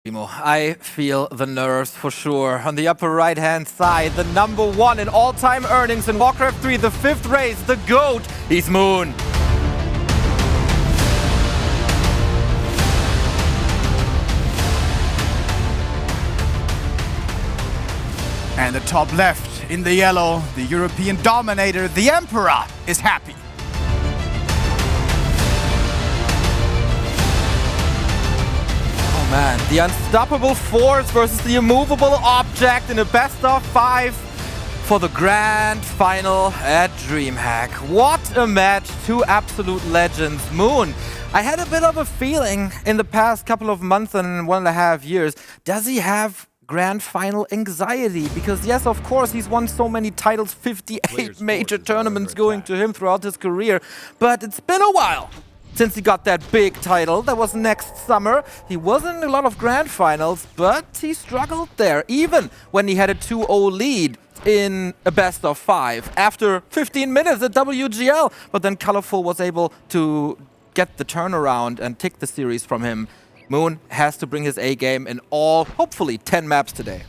I feel the nerves for sure. On the upper right-hand side, the #1 in all-time earnings in WarCraft 3, the 5th race, the GOAT, he's Moon. And the top left, in the yellow, the European dominator, the Emperor, is happy. Man, the unstoppable force versus the immovable object in a best-of-5 for the grand final at DreamHack. What a match, two absolute legends. Moon, I had a bit of a feeling in the past couple of months and 1.5 years, does he have grand final anxiety? Because yes, of course, he's won so many titles, 58 major tournaments going to him throughout his career, but it's been a while since he got that big title. That was next summer. He was in a lot of grand finals, but he struggled there, even when he had a 2-0 lead in a best-of-5 after 15 minutes at WGL. But then Colorful was able to get the turnaround and take the series from him. Moon has to bring his A game in all, hopefully, 10 maps today.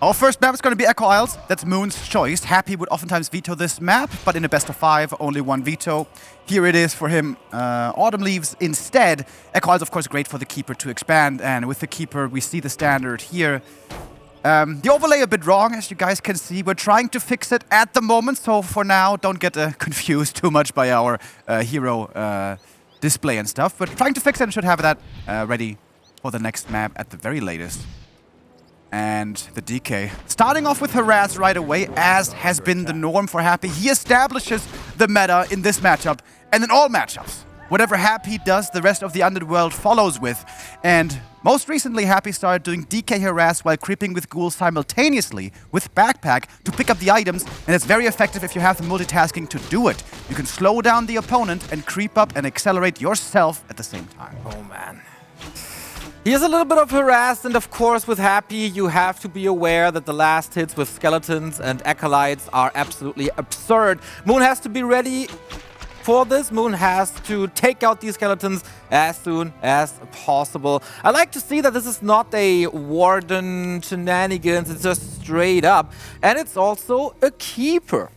Our first map is going to be Echo Isles. That's Moon's choice. Happy would oftentimes veto this map, but in a best-of-5, only one veto. Here it is for him. Autumn Leaves instead. Echo Isles, of course, great for the Keeper to expand, and with the Keeper, we see the standard here. The overlay a bit wrong, as you guys can see. We're trying to fix it at the moment, so for now, don't get confused too much by our hero display and stuff. But trying to fix it and should have that ready for the next map at the very latest. And the DK. Starting off with Harass right away, as has been the norm for Happy. He establishes the meta in this matchup, and in all matchups. Whatever Happy does, the rest of the Underworld follows with. And most recently, Happy started doing DK Harass while creeping with ghouls simultaneously with Backpack to pick up the items, and it's very effective if you have the multitasking to do it. You can slow down the opponent and creep up and accelerate yourself at the same time. Oh man. He is a little bit of harassed, and of course with Happy you have to be aware that the last hits with Skeletons and Acolytes are absolutely absurd. Moon has to be ready for this. Moon has to take out these Skeletons as soon as possible. I like to see that this is not a Warden shenanigans, it's just straight up. And it's also a Keeper.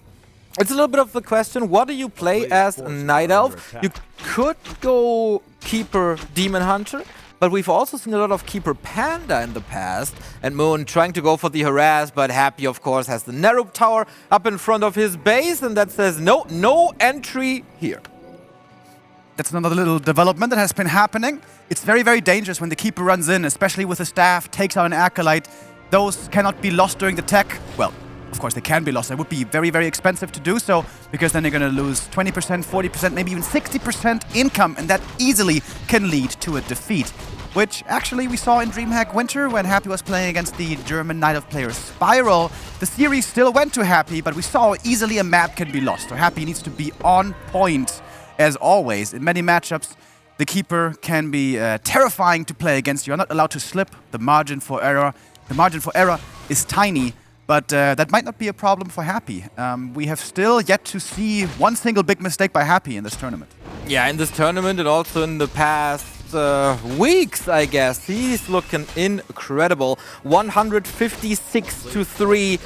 It's a little bit of the question, what do you play as a Night Elf? You could go Keeper Demon Hunter, but we've also seen a lot of Keeper Panda in the past, and Moon trying to go for the harass, but Happy, of course, has the Nerub Tower up in front of his base, and that says no entry here. That's another little development that has been happening. It's very, very dangerous when the Keeper runs in, especially with the staff, takes out an Acolyte. Those cannot be lost during the tech. Well, of course, they can be lost. It would be very, very expensive to do so, because then you're going to lose 20%, 40%, maybe even 60% income, and that easily can lead to a defeat, which actually we saw in DreamHack Winter when Happy was playing against the German Night Elf player Spiral. The series still went to Happy, but we saw easily a map can be lost, so Happy needs to be on point, as always. In many matchups, the Keeper can be terrifying to play against. You're not allowed to slip. The margin for error is tiny. But that might not be a problem for Happy. We have still yet to see one single big mistake by Happy in this tournament. Yeah, in this tournament and also in the past weeks, I guess. He's looking incredible. 156-3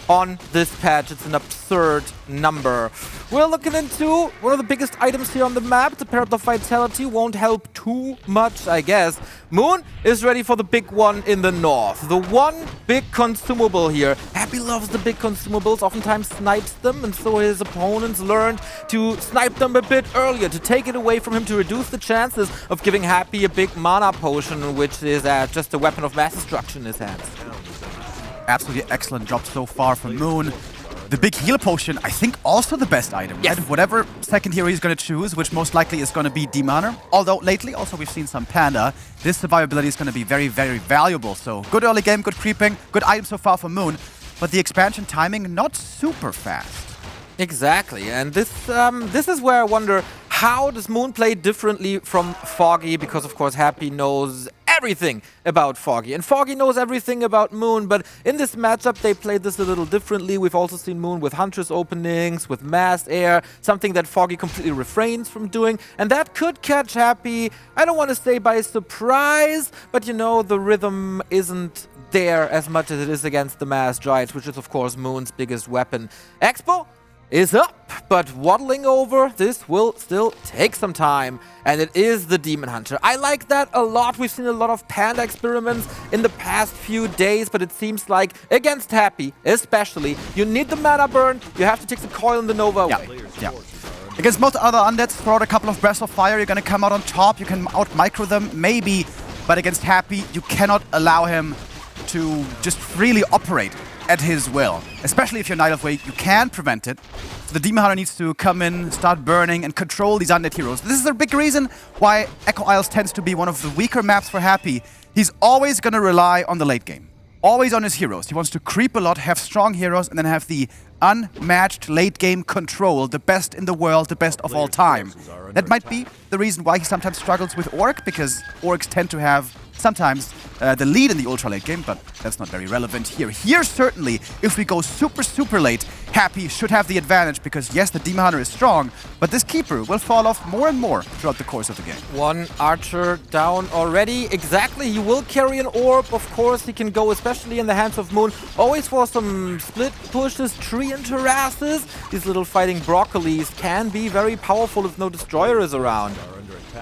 on this patch. It's an absurd number. We're looking into one of the biggest items here on the map. The Parrot of Vitality won't help too much, I guess. Moon is ready for the big one in the north. The one big consumable here. Happy loves the big consumables, oftentimes snipes them, and so his opponents learned to snipe them a bit earlier, to take it away from him, to reduce the chances of giving Happy a big mana potion, which is just a weapon of mass destruction in his hands. Absolutely excellent job so far from Moon. The big heal potion, I think also the best item, yes. Right? Whatever second hero he's going to choose, which most likely is going to be Demoner. Although lately also we've seen some Panda. This survivability is going to be very, very valuable. So good early game, good creeping, good item so far for Moon. But the expansion timing, not super fast. Exactly, and this is where I wonder, how does Moon play differently from Foggy? Because of course Happy knows everything about Foggy. And Foggy knows everything about Moon, but in this matchup, they played this a little differently. We've also seen Moon with Huntress openings, with Mass Air, something that Foggy completely refrains from doing. And that could catch Happy, I don't want to say by surprise, but you know, the rhythm isn't there as much as it is against the Mass Giants, which is, of course, Moon's biggest weapon. Expo is up, but waddling over, this will still take some time, and it is the Demon Hunter. I like that a lot. We've seen a lot of Panda experiments in the past few days, but it seems like against Happy, especially, you need the mana burn, you have to take the coil and the Nova away. Yeah. Against most other undeads, throw out a couple of Breaths of Fire, you're gonna come out on top, you can out-micro them, maybe, but against Happy, you cannot allow him to just freely operate at his will. Especially if you're Night of Way, you can prevent it. So the Demon Hunter needs to come in, start burning, and control these undead heroes. This is a big reason why Echo Isles tends to be one of the weaker maps for Happy. He's always going to rely on the late game. Always on his heroes. He wants to creep a lot, have strong heroes, and then have the unmatched late game control, the best in the world, the best of all time. That might be the reason why he sometimes struggles with Orc, because Orcs tend to have sometimes the lead in the ultra late game, but that's not very relevant here. Here, certainly, if we go super late, Happy should have the advantage, because yes, the Demon Hunter is strong, but this Keeper will fall off more and more throughout the course of the game. One Archer down already. Exactly, he will carry an Orb, of course. He can go, especially in the hands of Moon, always for some split pushes, tree into Rasses. These little fighting broccolis can be very powerful if no Destroyer is around.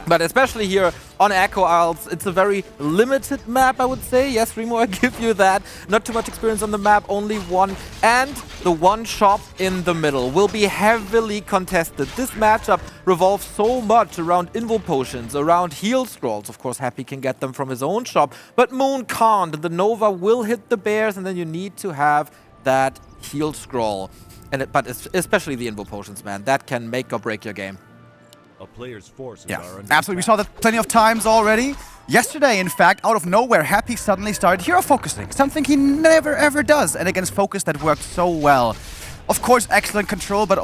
But especially here on Echo Isles, it's a very limited map, I would say. Yes, Remo, I give you that. Not too much experience on the map, only one. And the one shop in the middle will be heavily contested. This matchup revolves so much around Invo Potions, around heal scrolls. Of course, Happy can get them from his own shop, but Moon can't. And the Nova will hit the bears, and then you need to have that heal scroll. But especially the Invo Potions, man. That can make or break your game. A player's forces Yeah, are under absolutely. We attack. saw that plenty of times already. Yesterday, in fact, out of nowhere, Happy suddenly started hero focusing, something he never ever does. And against Focus, that worked so well. Of course, excellent control, but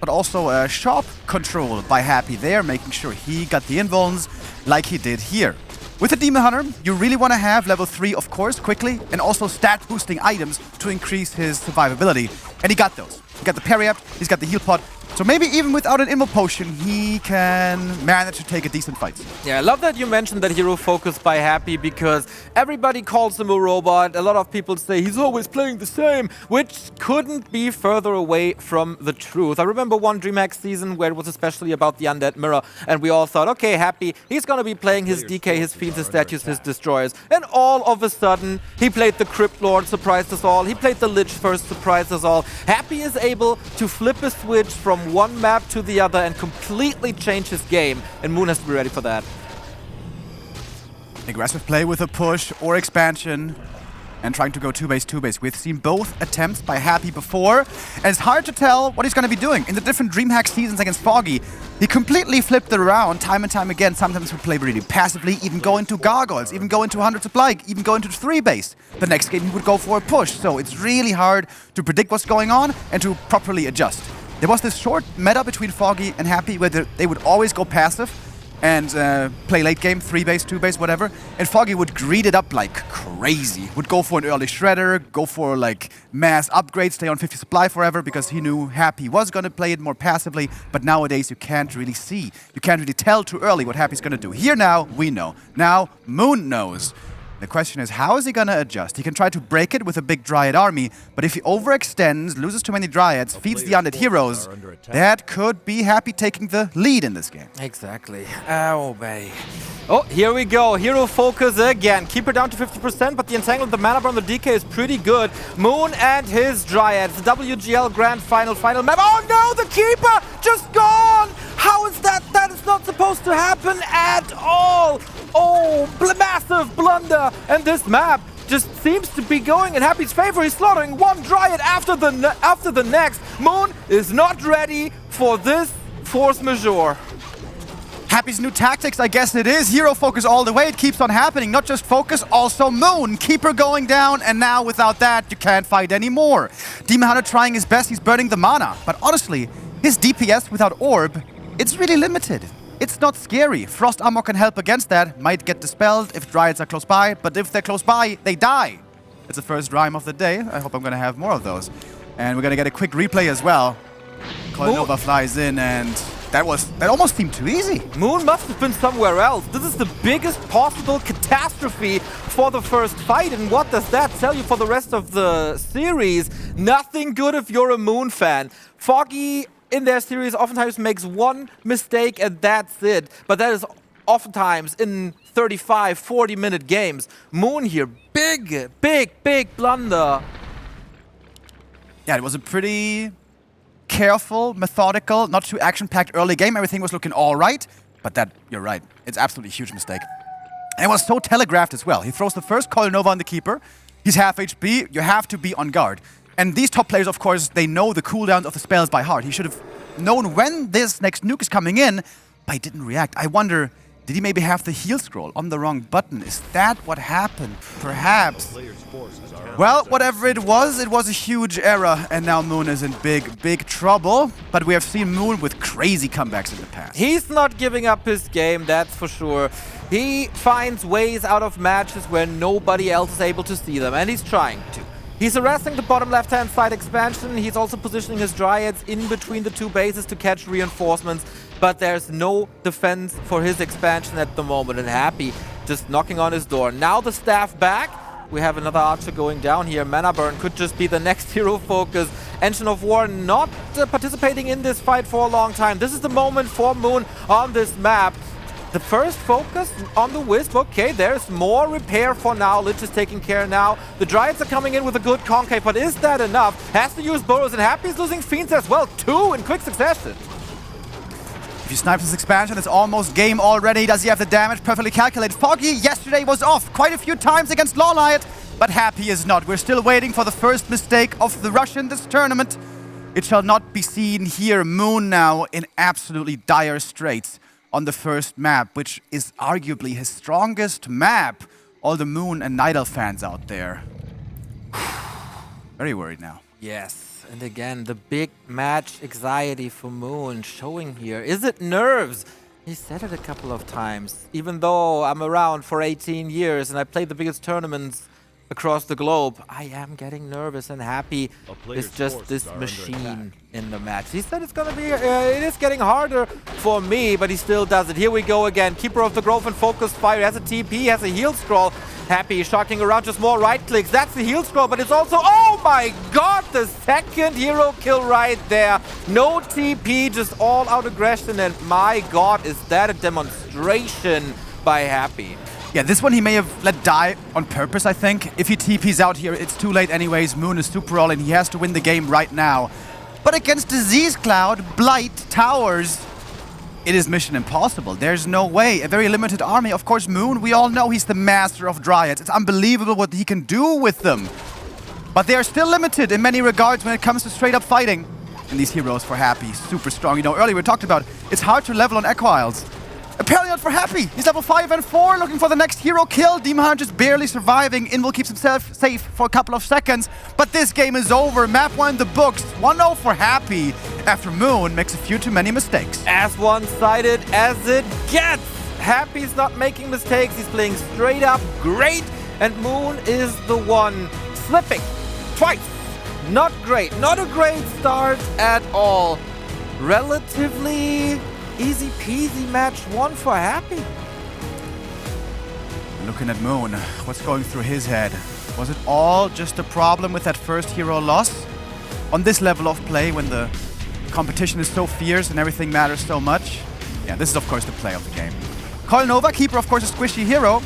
also sharp control by Happy there, making sure he got the invulns like he did here. With the Demon Hunter, you really want to have level 3, of course, quickly, and also stat boosting items to increase his survivability. And he got those. He got the parry up, he's got the heal pot. So maybe even without an Invo Potion, he can manage to take a decent fight. Yeah, I love that you mentioned that hero focus by Happy, because everybody calls him a robot. A lot of people say he's always playing the same, which couldn't be further away from the truth. I remember one DreamHack season where it was especially about the Undead Mirror, and we all thought, okay, Happy, he's gonna be playing his DK, his Fiends, his Statues, his Destroyers. And all of a sudden, he played the Crypt Lord, surprised us all. He played the Lich first, surprised us all. Happy is able to flip a switch from one map to the other and completely change his game, and Moon has to be ready for that. Aggressive play with a push or expansion, and trying to go 2-base. We've seen both attempts by Happy before, and it's hard to tell what he's going to be doing. In the different DreamHack seasons against Foggy, he completely flipped it around time and time again. Sometimes he would play really passively, even go into Gargoyles, even go into 100 Supply, even go into 3-base. The next game he would go for a push, so it's really hard to predict what's going on and to properly adjust. There was this short meta between Foggy and Happy where they would always go passive and play late game, 3-base, 2-base, whatever. And Foggy would greed it up like crazy. Would go for an early Shredder, go for like mass upgrades, stay on 50 supply forever because he knew Happy was going to play it more passively. But nowadays you can't really see. You can't really tell too early what Happy's going to do. Here now, we know. Now, Moon knows. The question is, how is he going to adjust? He can try to break it with a big Dryad army, but if he overextends, loses too many Dryads, feeds the undead heroes, that could be Happy taking the lead in this game. Exactly. Oh, babe. Oh, here we go. Hero focus again. Keep her down to 50%, but the entanglement, the mana burn, the DK is pretty good. Moon and his Dryads. The WGL Grand Final map. Oh no, the Keeper just gone! How is that? That is not supposed to happen at all. Oh, massive blunder. And this map just seems to be going in Happy's favor. He's slaughtering one Dryad after the next. Moon is not ready for this force majeure. Happy's new tactics, I guess it is. Hero focus all the way. It keeps on happening. Not just focus, also Moon. Keeper going down, and now without that, you can't fight anymore. Demon Hunter trying his best. He's burning the mana. But honestly, his DPS without Orb, it's really limited. it's not scary. Frost Armor can help against that, might get dispelled if Dryads are close by, but if they're close by, they die. It's the first rhyme of the day. I hope I'm gonna have more of those. And we're gonna get a quick replay as well. Coil Nova flies in, and that almost seemed too easy. Moon must have been somewhere else. This is the biggest possible catastrophe for the first fight, and what does that tell you for the rest of the series? Nothing good if you're a Moon fan. Foggy in their series oftentimes makes one mistake and that's it, but that is oftentimes in 35, 40-minute games. Moon here, big blunder. Yeah, it was a pretty careful, methodical, not too action-packed early game. Everything was looking all right, but that, you're right, it's absolutely a huge mistake. And it was so telegraphed as well. He throws the first Coil Nova on the Keeper. He's half HP, you have to be on guard. And these top players, of course, they know the cooldowns of the spells by heart. He should have known when this next nuke is coming in, but he didn't react. I wonder, did he maybe have the heal scroll on the wrong button? Is that what happened? Perhaps. Well, whatever it was a huge error, and now Moon is in big trouble. But we have seen Moon with crazy comebacks in the past. He's not giving up his game, that's for sure. He finds ways out of matches where nobody else is able to see them, and he's trying to. He's harassing the bottom left-hand side expansion. He's also positioning his Dryads in between the two bases to catch reinforcements, but there's no defense for his expansion at the moment, and Happy just knocking on his door. Now the staff back. We have another Archer going down here. Mana Burn could just be the next hero focus. Engine of War not participating in this fight for a long time. This is the moment for Moon on this map. The first focus on the Wisp. Okay, there's more repair for now. Lich is taking care now. The Dryads are coming in with a good concave, but is that enough? Has to use Burrows, and Happy's losing Fiends as well. 2 in quick succession. If he snipes his expansion, it's almost game already. Does he have the damage perfectly calculated? Foggy yesterday was off quite a few times against Lawlight, but Happy is not. We're still waiting for the first mistake of the rush in this tournament. It shall not be seen here. Moon now in absolutely dire straits on the first map, which is arguably his strongest map. All the Moon and Nidal fans out there. Very worried now. Yes, and again, the big match anxiety for Moon showing here. Is it nerves? He said it a couple of times. Even though I'm around for 18 years and I played the biggest tournaments across the globe, I am getting nervous, and Happy is just this machine in the match. He said it's gonna be, it is getting harder for me, but he still does it. Here we go again. Keeper of the Grove and Focus Fire. He has a TP, he has a heal scroll. Happy shocking around, just more right clicks. That's the heal scroll, but it's also, oh my god, the second hero kill right there. No TP, just all out aggression, and my god, is that a demonstration by Happy. Yeah, this one he may have let die on purpose, I think. If he TPs out here, it's too late anyways. Moon is super all in. He has to win the game right now. But against Disease Cloud, Blight, Towers, it is mission impossible. There's no way. A very limited army. Of course, Moon, we all know he's the master of Dryads. It's unbelievable what he can do with them. But they are still limited in many regards when it comes to straight up fighting. And these heroes for Happy, super strong. You know, earlier we talked about it's hard to level on Echo Isles. Apparently not for Happy. He's level 5 and 4, looking for the next hero kill. DreamHack just barely surviving. Invul keeps himself safe for a couple of seconds. But this game is over. Map 1 in the books. 1-0 for Happy after Moon makes a few too many mistakes. As one-sided as it gets. Happy's not making mistakes. He's playing straight up great. And Moon is the one slipping twice. Not great. Not a great start at all. Relatively easy peasy match 1 for Happy. Looking at Moon, what's going through his head? Was it all just a problem with that first hero loss? On this level of play, when the competition is so fierce and everything matters so much? Yeah, this is of course the play of the game. Coil Nova, Keeper of course a squishy hero.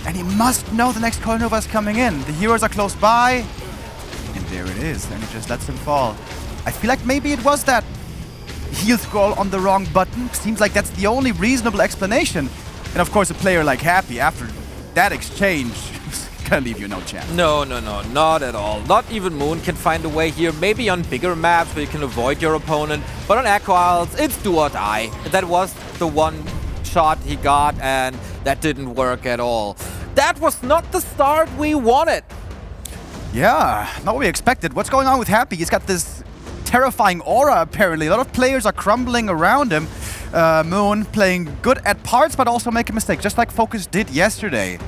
And he must know the next Coil Nova is coming in. The heroes are close by. And there it is, and it just lets him fall. I feel like maybe it was that heal scroll on the wrong button. Seems like that's the only reasonable explanation. And of course a player like Happy, after that exchange, is gonna leave you no chance. No, not at all. Not even Moon can find a way here. Maybe on bigger maps where you can avoid your opponent. But on Echo Isles, it's do or die. That was the one shot he got, and that didn't work at all. That was not the start we wanted. Yeah, not what we expected. What's going on with Happy? He's got this terrifying aura, apparently. A lot of players are crumbling around him. Moon playing good at parts, but also making mistakes, just like Focus did yesterday.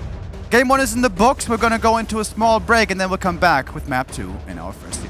Game 1 is in the books. We're gonna go into a small break, and then we'll come back with map 2 in our first season.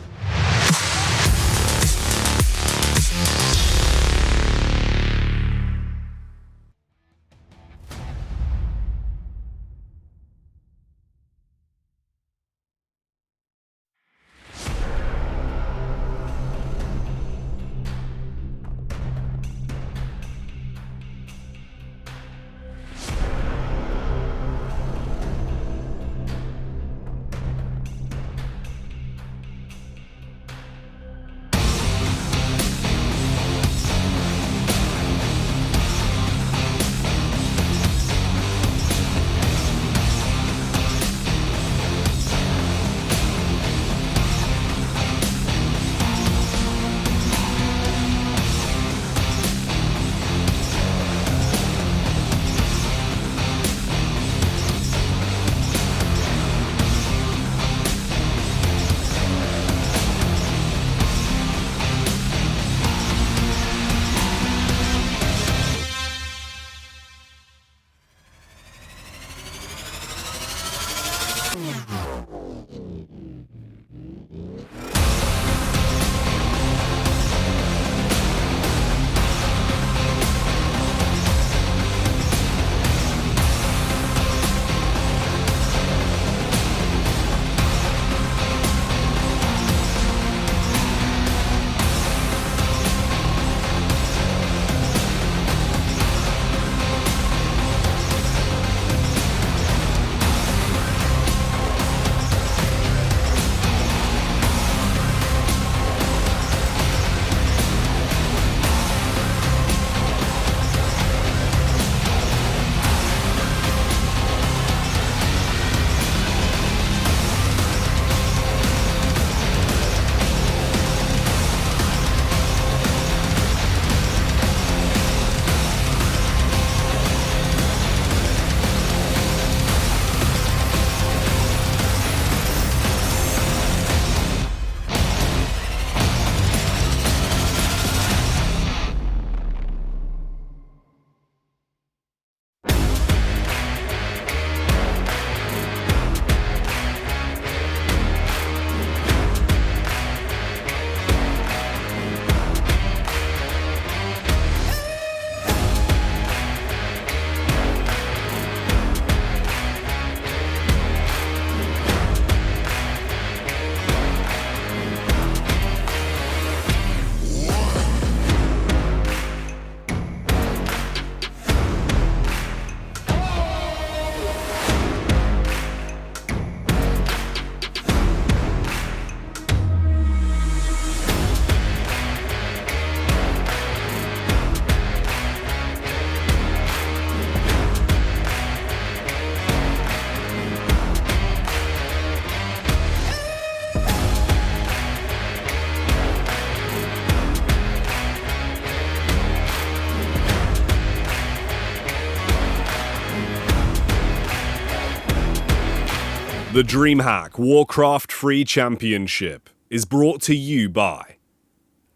The DreamHack WarCraft Free Championship is brought to you by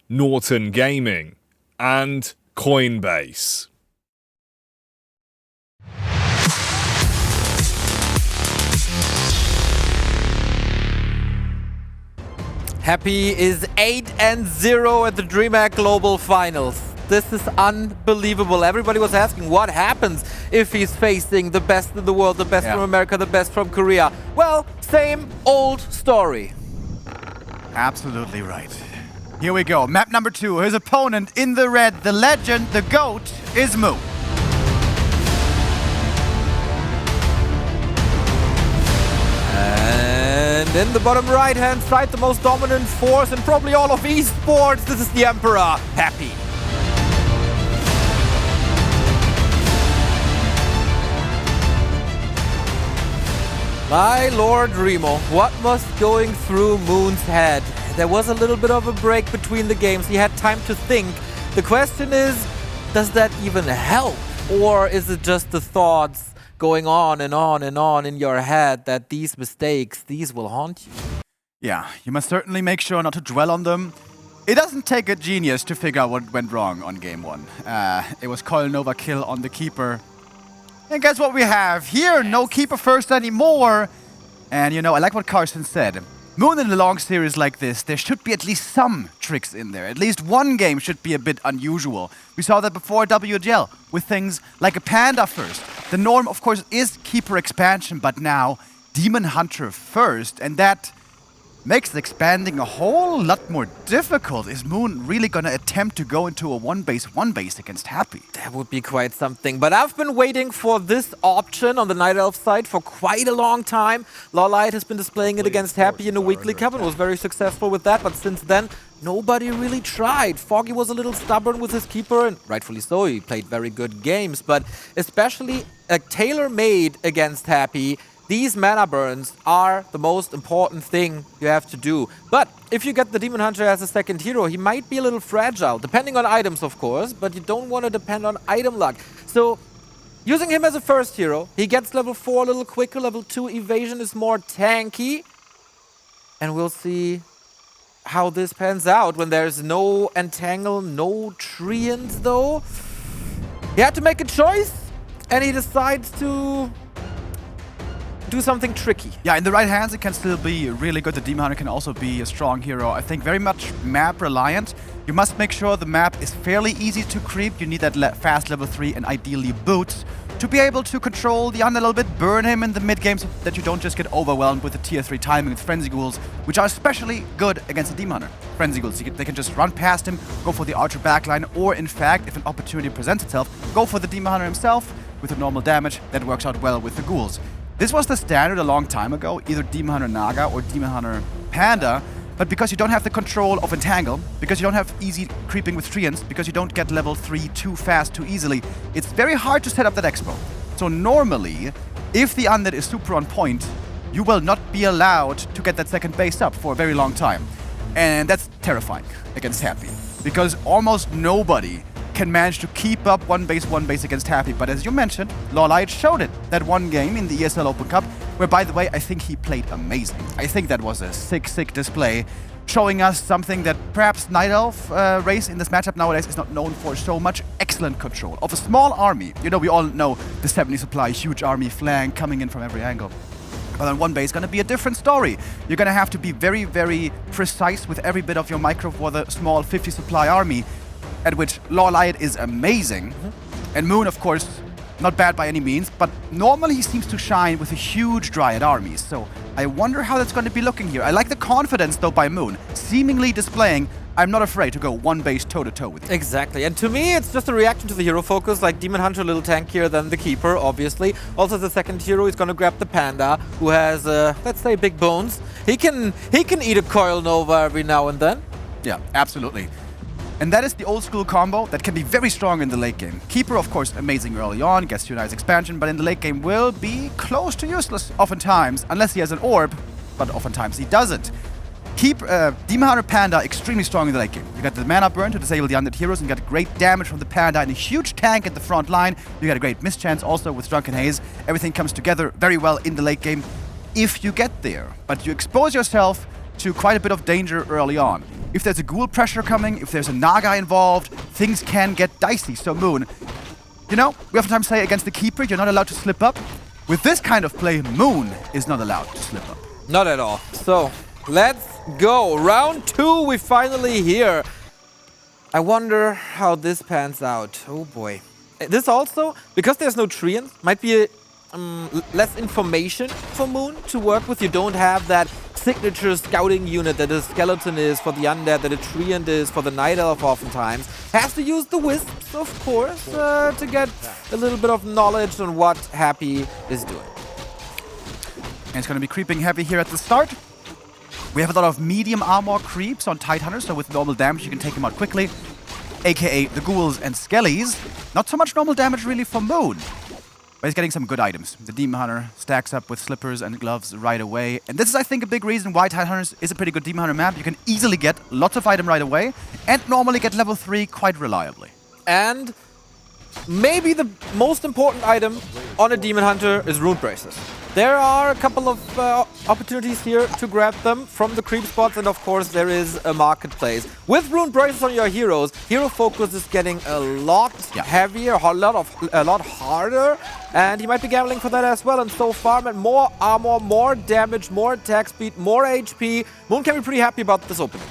Norton Gaming and Coinbase. Happy is 8-0 at the DreamHack Global Finals. This is unbelievable. Everybody was asking what happens if he's facing the best in the world, the best from America, the best from Korea. Well, same old story. Absolutely right. Here we go. Map number 2. His opponent in the red, the legend, the GOAT, is Moon. And in the bottom right-hand side, the most dominant force in probably all of esports, this is the Emperor, Happy. My Lord Remo, what was going through Moon's head? There was a little bit of a break between the games. He had time to think. The question is, does that even help? Or is it just the thoughts going on and on and on in your head that these mistakes, these will haunt you? Yeah, you must certainly make sure not to dwell on them. It doesn't take a genius to figure out what went wrong on game 1. It was Coil Nova kill on the Keeper. And guess what we have here? No Keeper first anymore. And you know, I like what Carson said. Moon in a long series like this, there should be at least some tricks in there. At least one game should be a bit unusual. We saw that before WGL with things like a Panda first. The norm, of course, is Keeper expansion, but now Demon Hunter first. And that makes expanding a whole lot more difficult. Is Moon really gonna attempt to go into a one base against Happy? That would be quite something. But I've been waiting for this option on the Night Elf side for quite a long time. Lawlight has been displaying it against Happy in a weekly cup and was very successful with that. But since then, nobody really tried. Foggy was a little stubborn with his Keeper, and rightfully so, he played very good games. But especially tailor-made against Happy, these mana burns are the most important thing you have to do. But if you get the Demon Hunter as a second hero, he might be a little fragile, depending on items, of course, but you don't want to depend on item luck. So using him as a first hero, he gets level 4 a little quicker, level 2 evasion is more tanky, and we'll see how this pans out when there's no Entangle, no Treants though. He had to make a choice, and he decides to do something tricky. Yeah, in the right hands it can still be really good. The Demon Hunter can also be a strong hero. I think very much map reliant. You must make sure the map is fairly easy to creep. You need that fast level 3 and ideally boots to be able to control the Undead a little bit, burn him in the mid game so that you don't just get overwhelmed with the tier 3 timing with Frenzy Ghouls, which are especially good against the Demon Hunter. Frenzy Ghouls, they can just run past him, go for the Archer backline, or in fact, if an opportunity presents itself, go for the Demon Hunter himself with the normal damage. That works out well with the Ghouls. This was the standard a long time ago, either Demon Hunter Naga or Demon Hunter Panda, but because you don't have the control of Entangle, because you don't have easy creeping with Treants, because you don't get level 3 too fast, too easily, it's very hard to set up that expo. So normally, if the Undead is super on point, you will not be allowed to get that second base up for a very long time. And that's terrifying against Happy, because almost nobody can manage to keep up one base against Happy. But as you mentioned, Lawlight showed it that one game in the ESL Open Cup, where, by the way, I think he played amazing. I think that was a sick display, showing us something that perhaps Night Elf race in this matchup nowadays is not known for so much. Excellent control of a small army. You know, we all know the 70 supply, huge army flank coming in from every angle. But on one base, going to be a different story. You're going to have to be very precise with every bit of your micro for the small 50 supply army, at which Lawlight is amazing. And Moon, of course, not bad by any means, but normally he seems to shine with a huge Dryad army. So I wonder how that's going to be looking here. I like the confidence, though, by Moon, seemingly displaying, I'm not afraid to go one base toe-to-toe with you. Exactly, and to me it's just a reaction to the hero focus, like Demon Hunter a little tankier than the Keeper, obviously. Also the second hero is gonna grab the Panda, who has, let's say, big bones. He can eat a Coil Nova every now and then. Yeah, absolutely. And that is the old school combo that can be very strong in the late game. Keeper, of course, amazing early on, gets you a nice expansion, but in the late game will be close to useless oftentimes, unless he has an orb, but oftentimes he doesn't. Demon Hunter Panda extremely strong in the late game. You got the mana burn to disable the undead heroes, and you got great damage from the Panda and a huge tank at the front line. You got a great mischance also with Drunken Haze. Everything comes together very well in the late game if you get there. But you expose yourself to quite a bit of danger early on. If there's a ghoul pressure coming, if there's a Naga involved, things can get dicey. So Moon, you know, we oftentimes say against the Keeper, you're not allowed to slip up. With this kind of play, Moon is not allowed to slip up. Not at all. So let's go. Round 2, we finally here. I wonder how this pans out. Oh boy. This also, because there's no Treant, might be less information for Moon to work with. You don't have that signature scouting unit that a Skeleton is for the Undead, that a Treant is for the Night Elf oftentimes. Has to use the Wisps, of course, to get a little bit of knowledge on what Happy is doing. And it's going to be creeping heavy here at the start. We have a lot of medium armor creeps on Tidehunter, so with normal damage you can take him out quickly, aka the Ghouls and Skellies. Not so much normal damage really for Moon, but he's getting some good items. The Demon Hunter stacks up with slippers and gloves right away, and this is, I think, a big reason why Tidehunter is a pretty good Demon Hunter map. You can easily get lots of item right away, and normally get level 3 quite reliably. And maybe the most important item on a Demon Hunter is Rune Braces. There are a couple of opportunities here to grab them from the creep spots, and of course there is a marketplace. With Rune Braces on your heroes, hero focus is getting a lot heavier, a lot harder, and he might be gambling for that as well. And so far, with more armor, more damage, more attack speed, more HP, Moon can be pretty happy about this opening.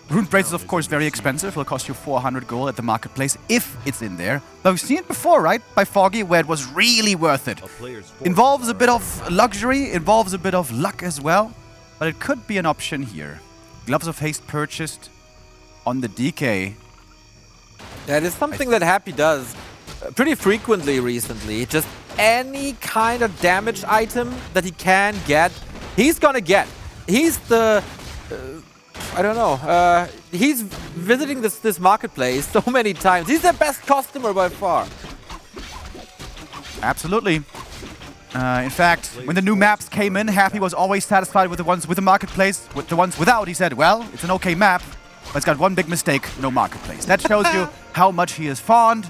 Rune Brace is of course very expensive. It'll cost you 400 gold at the marketplace if it's in there. But we've seen it before, right? By Foggy, where it was really worth it. Involves a bit of luxury, involves a bit of luck as well. But it could be an option here. Gloves of Haste purchased on the DK. That is something that Happy does pretty frequently recently. Just any kind of damage item that he can get, he's gonna get. He's the... I don't know. He's visiting this marketplace so many times. He's the best customer by far. Absolutely. In fact, when the new maps came in, Happy was always satisfied with the ones with the marketplace. With the ones without, he said, well, it's an okay map, but it's got one big mistake, no marketplace. That shows you how much he is fond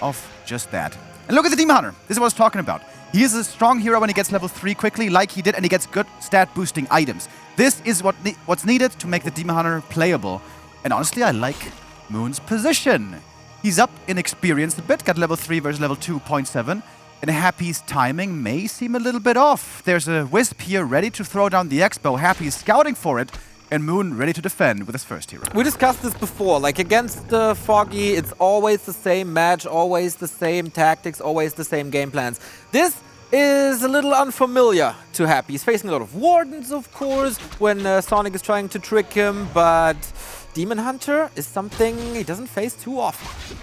of just that. And look at the Demon Hunter. This is what I was talking about. He is a strong hero when he gets level 3 quickly, like he did, and he gets good stat boosting items. This is what's needed to make the Demon Hunter playable. And honestly, I like Moon's position. He's up in experience a bit, got level 3 versus level 2.7. And Happy's timing may seem a little bit off. There's a Wisp here ready to throw down the X-Bow. Happy is scouting for it, and Moon ready to defend with his first hero. We discussed this before, like against Foggy, it's always the same match, always the same tactics, always the same game plans. This is a little unfamiliar to Happy. He's facing a lot of Wardens, of course, when Sonic is trying to trick him, but Demon Hunter is something he doesn't face too often.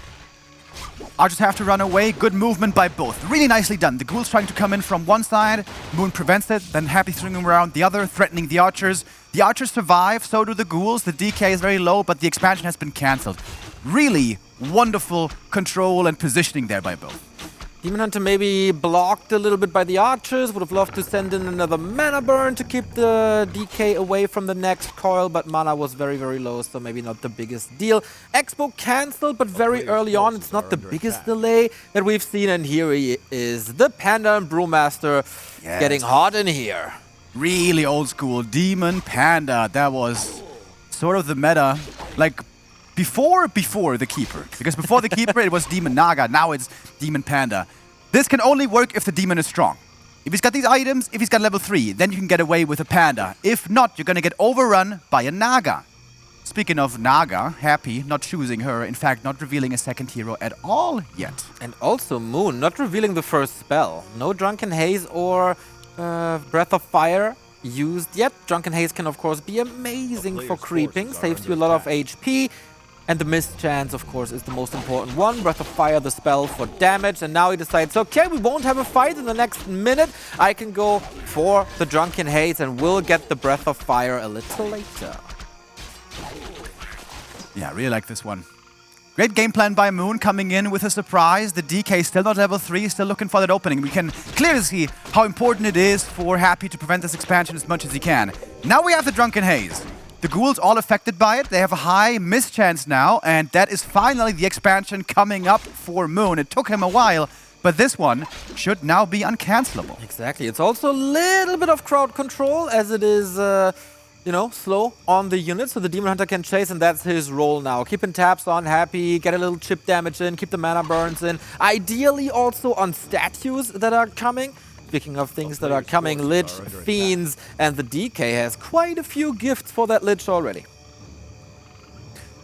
Archers have to run away. Good movement by both. Really nicely done. The Ghoul's trying to come in from one side. Moon prevents it. Then Happy throwing him around the other, threatening the Archers. The Archers survive, so do the Ghouls. The DK is very low, but the expansion has been cancelled. Really wonderful control and positioning there by both. Demon Hunter maybe blocked a little bit by the Archers. Would have loved to send in another mana burn to keep the DK away from the next coil, but mana was very, very low, so maybe not the biggest deal. Expo cancelled, but very early on. It's not the biggest delay that we've seen, and here he is. The Panda and Brewmaster getting hot in here. Really old school. Demon Panda. That was sort of the meta. Like, before the Keeper. Because before the Keeper, it was Demon Naga. Now it's Demon Panda. This can only work if the Demon is strong. If he's got these items, if he's got level 3, then you can get away with a Panda. If not, you're gonna get overrun by a Naga. Speaking of Naga, Happy not choosing her, in fact, not revealing a second hero at all yet. And also Moon not revealing the first spell. No Drunken Haze or Breath of Fire used yet. Drunken Haze can, of course, be amazing for creeping. Saves you a lot of HP. And the Mist Chance, of course, is the most important one. Breath of Fire, the spell for damage. And now he decides, okay, we won't have a fight in the next minute. I can go for the Drunken Haze and we'll get the Breath of Fire a little later. Yeah, I really like this one. Great game plan by Moon, coming in with a surprise. The DK still not level 3, still looking for that opening. We can clearly see how important it is for Happy to prevent this expansion as much as he can. Now we have the Drunken Haze. The Ghouls all affected by it. They have a high mischance now, and that is finally the expansion coming up for Moon. It took him a while, but this one should now be uncancelable. Exactly. It's also a little bit of crowd control, as it is, slow on the unit, so the Demon Hunter can chase, and that's his role now. Keeping tabs on Happy, get a little chip damage in, keep the mana burns in. Ideally also on statues that are coming. Speaking of things that are coming, Lich, Fiends, and the DK has quite a few gifts for that Lich already.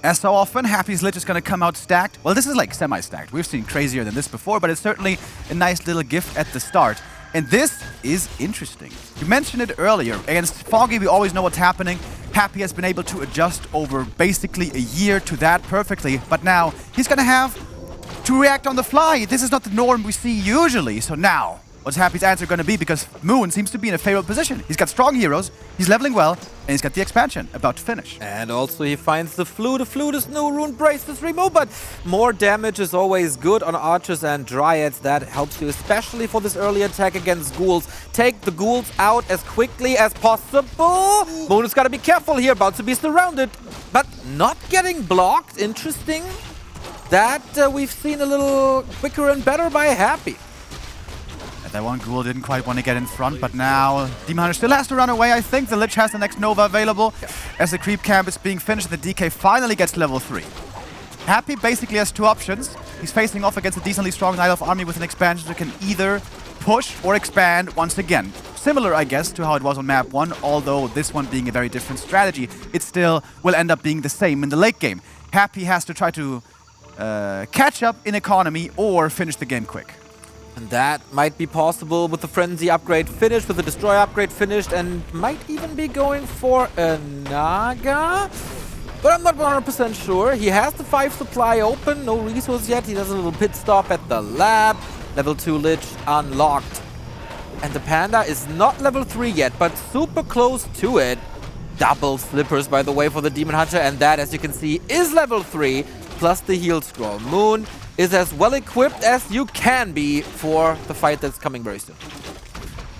As so often, Happy's Lich is going to come out stacked. Well, this is like semi-stacked. We've seen crazier than this before, but it's certainly a nice little gift at the start. And this is interesting. You mentioned it earlier. Against Foggy, we always know what's happening. Happy has been able to adjust over basically a year to that perfectly, but now he's going to have to react on the fly. This is not the norm we see usually, so now what's Happy's answer going to be? Because Moon seems to be in a favorable position. He's got strong heroes, he's leveling well, and he's got the expansion about to finish. And also he finds the Flute. The Flute is no Rune Braces removed, but more damage is always good on Archers and Dryads. That helps you, especially for this early attack against Ghouls. Take the Ghouls out as quickly as possible. Moon has got to be careful here, about to be surrounded, but not getting blocked. Interesting that we've seen a little quicker and better by Happy. That one Ghoul didn't quite want to get in front, but now Demon Hunter still has to run away, I think. The Lich has the next Nova available. As the creep camp is being finished, the DK finally gets level 3. Happy basically has two options. He's facing off against a decently strong Night Elf army with an expansion who can either push or expand once again. Similar, I guess, to how it was on map 1, although this one being a very different strategy, it still will end up being the same in the late game. Happy has to try to catch up in economy or finish the game quick. And that might be possible with the Frenzy upgrade finished, with the Destroy upgrade finished, and might even be going for a Naga. But I'm not 100% sure. He has the 5 supply open, no resource yet. He does a little pit stop at the lab. Level 2 Lich unlocked. And the Panda is not level 3 yet, but super close to it. Double slippers, by the way, for the Demon Hunter. And that, as you can see, is level 3, plus the heal scroll. Moon is as well equipped as you can be for the fight that's coming very soon.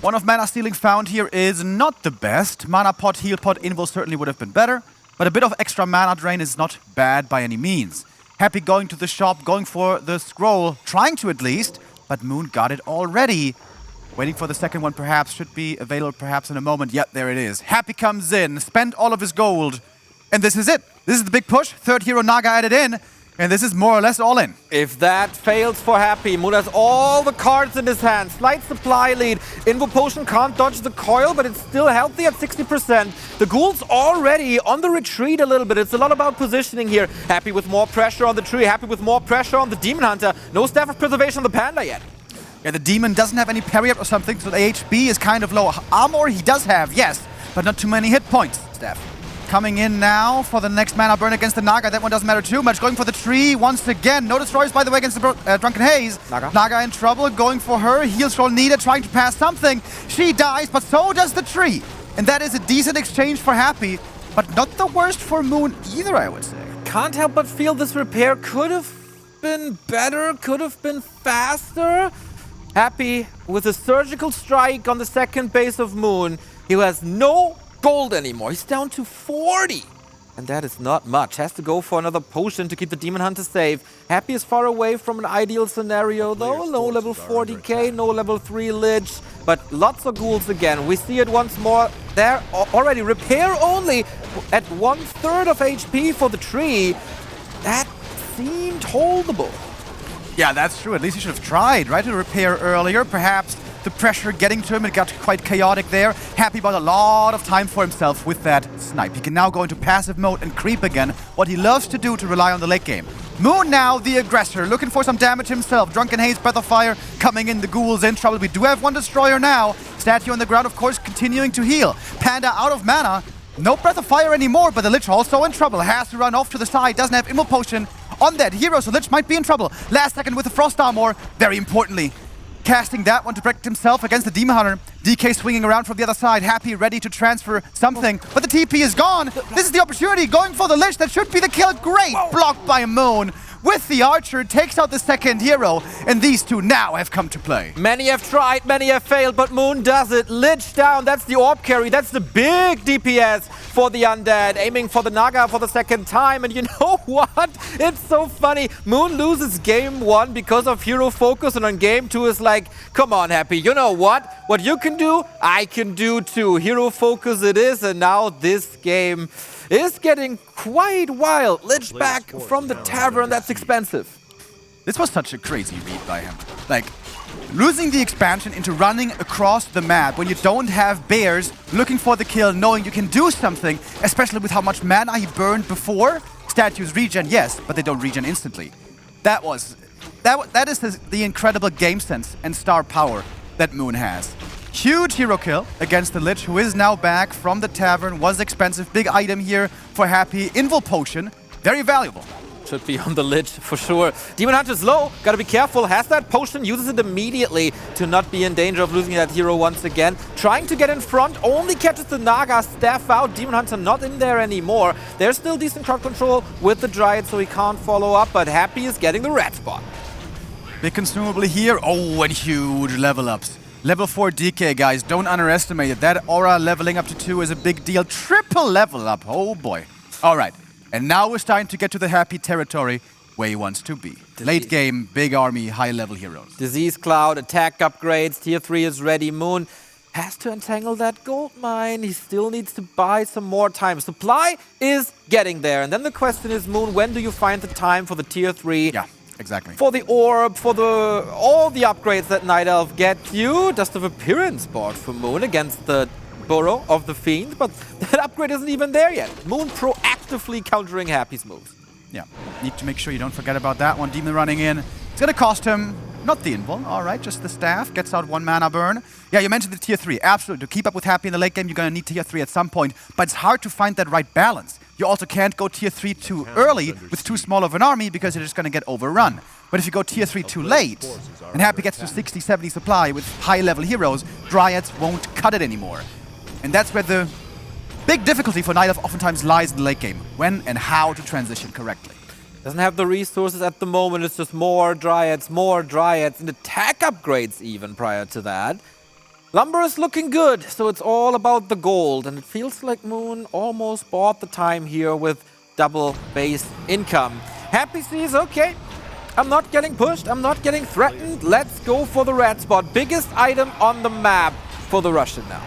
One of mana stealing found here is not the best. Mana pot, heal pot, invo certainly would have been better. But a bit of extra mana drain is not bad by any means. Happy going to the shop, going for the scroll, trying to at least, but Moon got it already. Waiting for the second one perhaps, should be available perhaps in a moment. Yep, there it is. Happy comes in, spent all of his gold, and this is it. This is the big push, third hero Naga added in, and this is more or less all in. If that fails for Happy, Moon has all the cards in his hand. Slight supply lead. Invo Potion can't dodge the coil, but it's still healthy at 60%. The Ghoul's already on the retreat a little bit. It's a lot about positioning here. Happy with more pressure on the tree. Happy with more pressure on the Demon Hunter. No Staff of Preservation on the Panda yet. Yeah, the Demon doesn't have any parry up or something, so the HP is kind of low. Armor he does have, yes, but not too many hit points. Staff. Coming in now for the next mana burn against the Naga. That one doesn't matter too much. Going for the tree once again. No destroyers, by the way, against the Drunken Haze. Naga in trouble. Going for her. Heal scroll needed. Trying to pass something. She dies, but so does the tree. And that is a decent exchange for Happy, but not the worst for Moon either, I would say. Can't help but feel this repair could have been better, could have been faster. Happy with a surgical strike on the second base of Moon. He has no gold anymore. He's down to 40. And that is not much. Has to go for another potion to keep the Demon Hunter safe. Happy is far away from an ideal scenario though. No level 40k, no level 3 Lich. But lots of Ghouls again. We see it once more. There already. Repair only at 1/3 of HP for the tree. That seemed holdable. Yeah, that's true. At least he should have tried, right, to repair earlier. Perhaps the pressure getting to him, it got quite chaotic there. Happy bought a lot of time for himself with that snipe. He can now go into passive mode and creep again, what he loves to do to rely on the late game. Moon now, the aggressor, looking for some damage himself. Drunken Haze, Breath of Fire, coming in, the Ghoul's in trouble. We do have one Destroyer now. Statue on the ground, of course, continuing to heal. Panda out of mana. No Breath of Fire anymore, but the Lich also in trouble. Has to run off to the side, doesn't have Immo Potion on that hero, so Lich might be in trouble. Last second with the Frost Armor, very importantly. Casting that one to protect himself against the Demon Hunter. DK swinging around from the other side, Happy, ready to transfer something, but the TP is gone. This is the opportunity, going for the Lich, that should be the kill. Great blocked by Moon. With the Archer, takes out the second hero, and these two now have come to play. Many have tried, many have failed, but Moon does it. Lich down, that's the orb carry, that's the big DPS for the Undead. Aiming for the Naga for the second time, and you know what? It's so funny. Moon loses game 1 because of hero focus, and on game 2 is like, come on, Happy, you know what? What you can do, I can do too. Hero focus it is, and now this game is getting quite wild. Lich back from the tavern, that's expensive. This was such a crazy read by him. Like, losing the expansion into running across the map when you don't have bears, looking for the kill, knowing you can do something, especially with how much mana he burned before. Statues regen, yes, but they don't regen instantly. That is the incredible game sense and star power that Moon has. Huge hero kill against the Lich, who is now back from the tavern. Was expensive. Big item here for Happy. Invul Potion. Very valuable. Should be on the Lich for sure. Demon Hunter's low. Gotta be careful. Has that potion. Uses it immediately to not be in danger of losing that hero once again. Trying to get in front. Only catches the Naga. Staff out. Demon Hunter not in there anymore. There's still decent crowd control with the Dryad, so he can't follow up. But Happy is getting the red spot. Big consumable here. Oh, and huge level ups. Level 4 DK, guys, don't underestimate it. That aura leveling up to 2 is a big deal. Triple level up, oh boy. All right, and now we're starting to get to the Happy territory where he wants to be. Late game, big army, high-level heroes. Disease Cloud, attack upgrades, tier 3 is ready. Moon has to entangle that gold mine. He still needs to buy some more time. Supply is getting there. And then the question is, Moon, when do you find the time for the tier 3? Yeah, exactly. For the orb, for all the upgrades that Night Elf gets you. Dust of Appearance board for Moon against the Burrow of the Fiend. But that upgrade isn't even there yet. Moon proactively countering Happy's moves. Yeah, need to make sure you don't forget about that one. Demon running in. It's going to cost him, not the invul, all right, just the staff. Gets out 1 mana burn. Yeah, you mentioned the tier 3. Absolutely. To keep up with Happy in the late game, you're going to need tier 3 at some point. But it's hard to find that right balance. You also can't go tier 3 too early with too small of an army because you're just going to get overrun. But if you go tier 3 too late, and Happy gets to 60, 70 supply with high-level heroes, Dryads won't cut it anymore. And that's where the big difficulty for Night Elf oftentimes lies in the late game. When and how to transition correctly. Doesn't have the resources at the moment. It's just more Dryads, and attack upgrades even prior to that. Lumber is looking good, so it's all about the gold. And it feels like Moon almost bought the time here with double base income. Happy sees, okay, I'm not getting pushed, I'm not getting threatened. Let's go for the red spot. Biggest item on the map for the Russian now.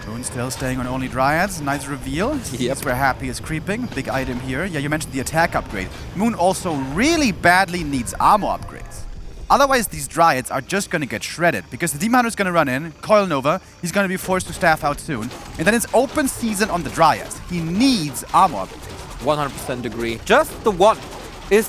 Moon still staying on only Dryads. Nice reveal. That's where Happy is creeping. Big item here. Yeah, you mentioned the attack upgrade. Moon also really badly needs armor upgrades. Otherwise, these Dryads are just going to get shredded because the Demon Hunter is going to run in, Coil Nova, he's going to be forced to staff out soon, and then it's open season on the Dryads. He needs armor upgrades. 100% agree. Just the one is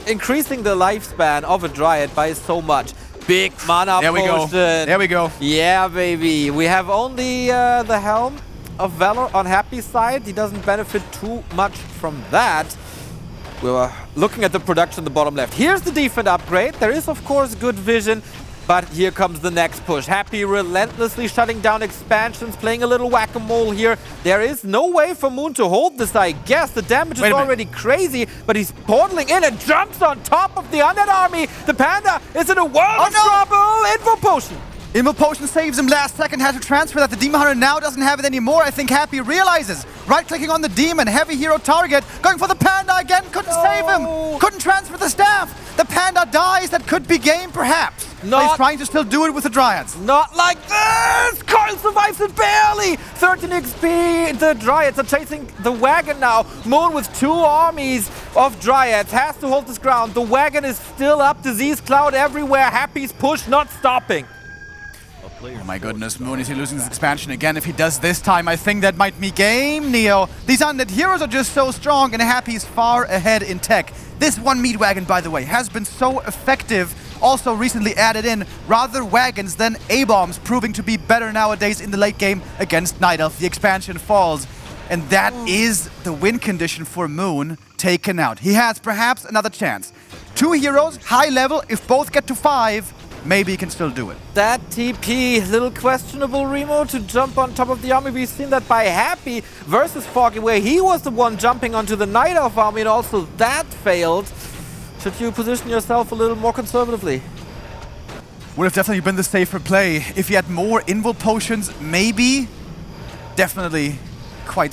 increasing the lifespan of a Dryad by so much. Big mana potion. There we go. Yeah, baby. We have only the Helm of Valor on Happy's side. He doesn't benefit too much from that. We were looking at the production in the bottom left. Here's the defense upgrade. There is, of course, good vision. But here comes the next push. Happy relentlessly shutting down expansions, playing a little whack-a-mole here. There is no way for Moon to hold this, I guess. The damage is already crazy, but he's portaling in and jumps on top of the undead army. The Panda is in a world of trouble. Info potion. Invul Potion saves him last second, had to transfer that. The Demon Hunter now doesn't have it anymore. I think Happy realizes. Right-clicking on the Demon, heavy hero target, going for the Panda again, couldn't save him. Couldn't transfer the staff. The Panda dies, that could be game perhaps. But he's trying to still do it with the Dryads. Not like this! Coil survives it barely! 13 XP, the Dryads are chasing the wagon now. Moon with 2 armies of Dryads has to hold this ground. The wagon is still up, Disease Cloud everywhere. Happy's push not stopping. Oh my goodness, Moon, is he losing his expansion again? If he does this time, I think that might be game, Neo. These undead heroes are just so strong, and Happy's far ahead in tech. This one meat wagon, by the way, has been so effective. Also recently added in rather wagons than A-bombs, proving to be better nowadays in the late game against Night Elf. The expansion falls, and that is the win condition for Moon taken out. He has perhaps another chance. 2 heroes, high level, if both get to 5, maybe he can still do it. That TP, little questionable, Remo, to jump on top of the army. We've seen that by Happy versus Foggy, where he was the one jumping onto the Night Elf army, and also that failed. Should you position yourself a little more conservatively? Would have definitely been the safer play. If he had more Invul Potions, maybe. Definitely quite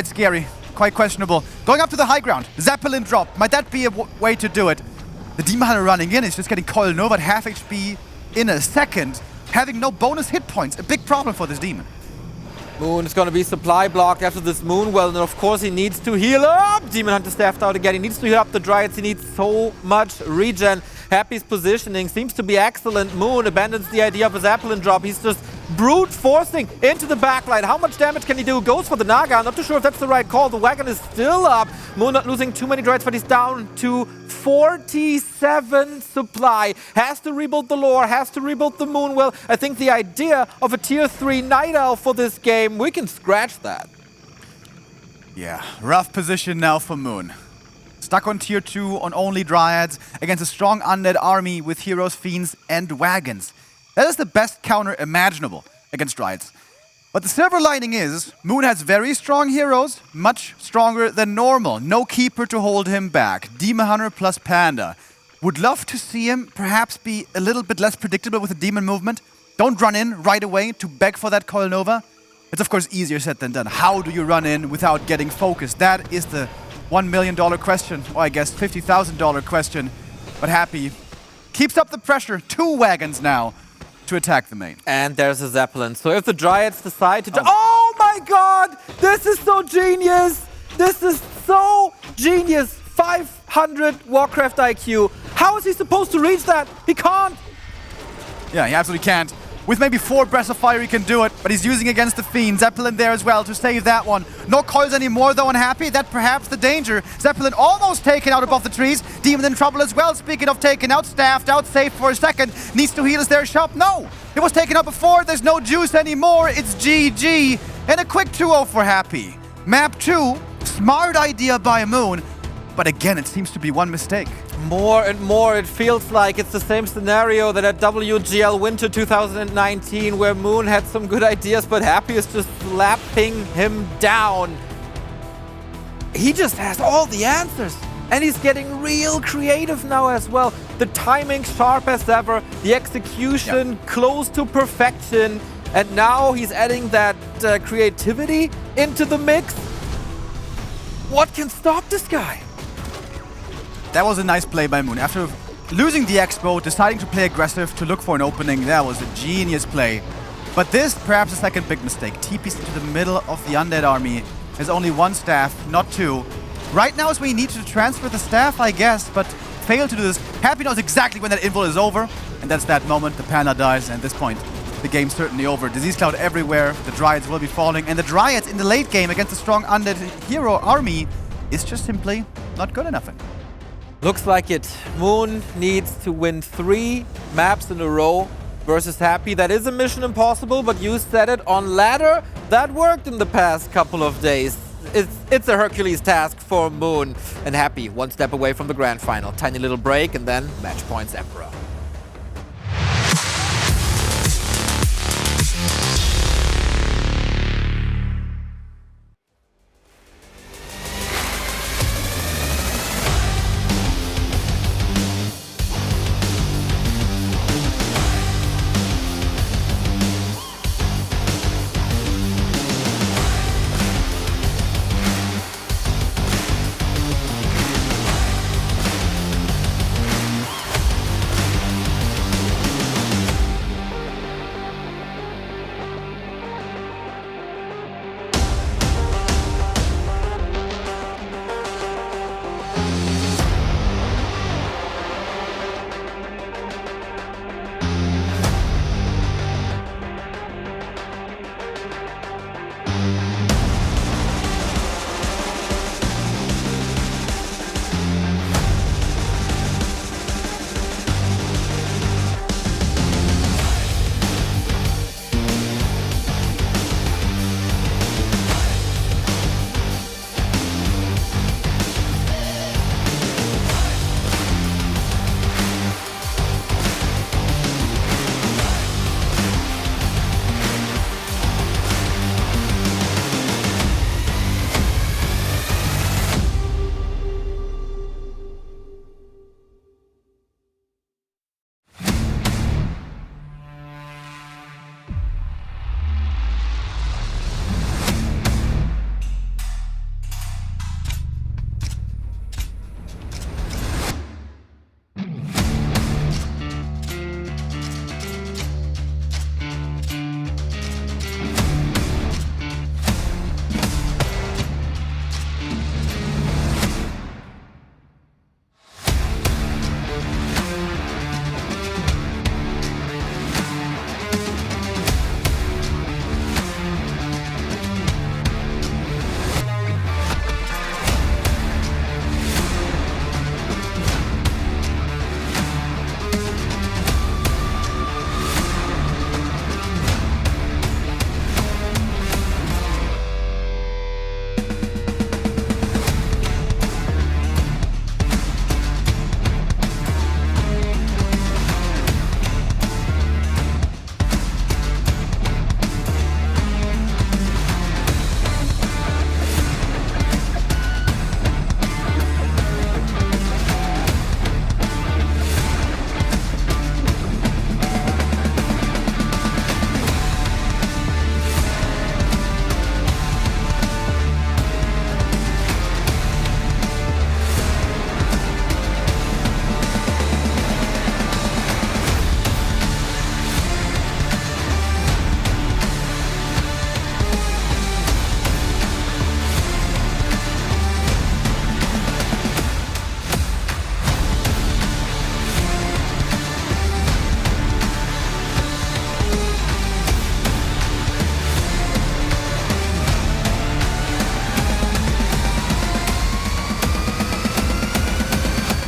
scary, quite questionable. Going up to the high ground, Zeppelin drop. Might that be a way to do it? The Demon Hunter running in is just getting Coil Nova at half HP in a second, having no bonus hit points. A big problem for this Demon. Moon is going to be supply blocked after this Moonwell, and of course he needs to heal up. Demon Hunter staffed out again. He needs to heal up the Dryads. He needs so much regen. Happy's positioning seems to be excellent. Moon abandons the idea of a Zeppelin drop. He's just brute forcing into the backline. How much damage can he do? Goes for the Naga. I'm not too sure if that's the right call. The wagon is still up. Moon not losing too many Dryads, but he's down to 47 supply. Has to rebuild the lore, has to rebuild the Moonwell. I think the idea of a tier 3 Night Elf for this game, we can scratch that. Yeah, rough position now for Moon. Stuck on tier 2 on only Dryads against a strong undead army with heroes, fiends, and wagons. That is the best counter imaginable against Dryads. But the silver lining is, Moon has very strong heroes, much stronger than normal. No keeper to hold him back. Demon Hunter plus Panda. Would love to see him perhaps be a little bit less predictable with the demon movement. Don't run in right away to beg for that Coil Nova. It's of course easier said than done. How do you run in without getting focused? That is the $1 million question, or I guess $50,000 question. But Happy keeps up the pressure. 2 wagons now to attack the main. And there's a Zeppelin. So if the Dryads decide to... Oh my god! This is so genius! This is so genius! 500 Warcraft IQ. How is he supposed to reach that? He can't! Yeah, he absolutely can't. With maybe 4 Breaths of Fire, he can do it, but he's using against the Fiend. Zeppelin there as well to save that one. No coils anymore, though, Unhappy. That perhaps the danger. Zeppelin almost taken out above the trees. Demon in trouble as well. Speaking of taken out, staffed out, safe for a second. Needs to heal. Is there a shop? No! It was taken out before. There's no juice anymore. It's GG. And a quick 2-0 for Happy. Map 2, smart idea by Moon. But again, it seems to be one mistake. More and more, it feels like it's the same scenario that at WGL Winter 2019, where Moon had some good ideas, but Happy is just slapping him down. He just has all the answers, and he's getting real creative now as well. The timing sharp as ever, the execution close to perfection, and now he's adding that creativity into the mix. What can stop this guy? That was a nice play by Moon. After losing the Expo, deciding to play aggressive to look for an opening, that was a genius play. But this, perhaps a second big mistake. TP's into the middle of the Undead army. There's only 1 staff, not 2. Right now is when you need to transfer the staff, I guess, but fail to do this. Happy knows exactly when that invul is over, and that's that moment. The Panda dies, and at this point, the game's certainly over. Disease Cloud everywhere, the Dryads will be falling, and the Dryads in the late game against a strong Undead hero army is just simply not good enough. Looks like it. Moon needs to win 3 maps in a row versus Happy. That is a mission impossible, but you said it on ladder. That worked in the past couple of days. It's a Hercules task for Moon. And Happy, 1 step away from the grand final. Tiny little break, and then match points Emperor.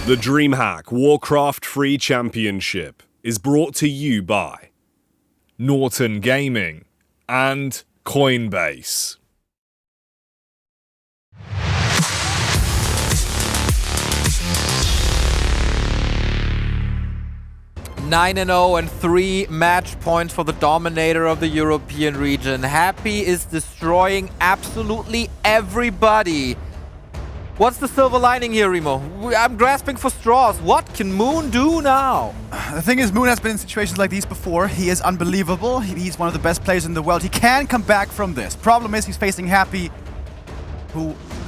The DreamHack WarCraft Free Championship is brought to you by Norton Gaming and Coinbase. 9-0 and 3 match points for the dominator of the European region. Happy is destroying absolutely everybody. What's the silver lining here, Remo? I'm grasping for straws. What can Moon do now? The thing is, Moon has been in situations like these before. He is unbelievable. He's one of the best players in the world. He can come back from this. Problem is, he's facing Happy,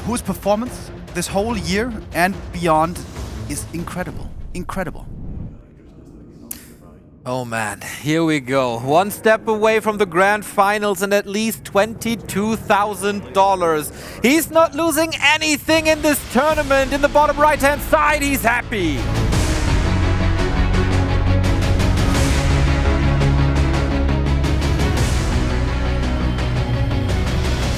whose performance this whole year and beyond is incredible. Incredible. Oh man, here we go. One step away from the grand finals and at least $22,000. He's not losing anything in this tournament. In the bottom right-hand side, he's happy.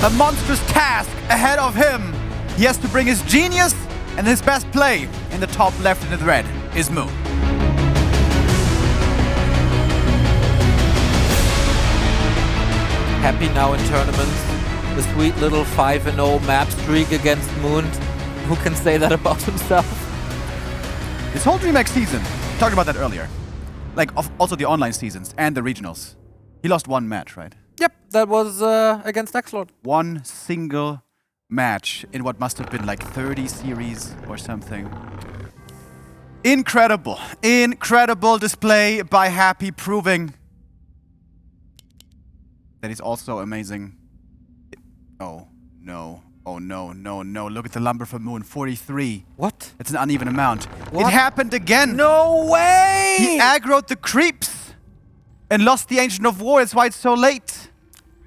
A monstrous task ahead of him. He has to bring his genius and his best play. In the top left in the red is Moon. Happy now in tournaments. The sweet little 5-0 map streak against Moon. Who can say that about himself? This whole DreamHack season, talked about that earlier. Like also the online seasons and the regionals. He lost one match, right? Yep, that was against Xlord. One single match in what must have been like 30 series or something. Incredible. Incredible display by Happy, proving that he's also amazing. Oh, no. Oh, no, no, no. Look at the lumber for Moon. 43. What? It's an uneven amount. What? It happened again. No way! He aggroed the creeps and lost the Ancient of War. That's why it's so late.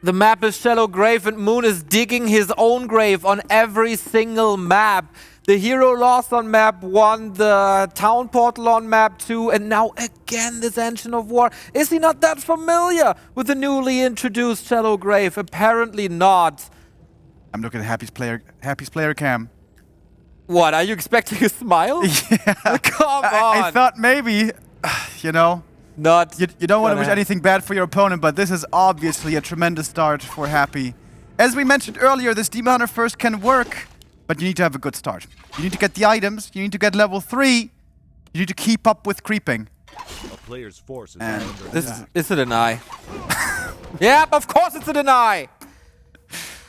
The map is Shallow Grave and Moon is digging his own grave on every single map. The hero lost on map 1, the town portal on map 2, and now again this Ancient of War. Is he not that familiar with the newly introduced Shallow Grave? Apparently not. I'm looking at Happy's player cam. What, are you expecting a smile? Yeah. Come on. I thought maybe, you know, Not you don't want to wish gonna anything bad for your opponent, but this is obviously a tremendous start for Happy. As we mentioned earlier, this Demon Hunter first can work, but you need to have a good start. You need to get the items, you need to get level 3, you need to keep up with creeping. A player's force is And under This attack. is a deny. Yep, of course it's a deny.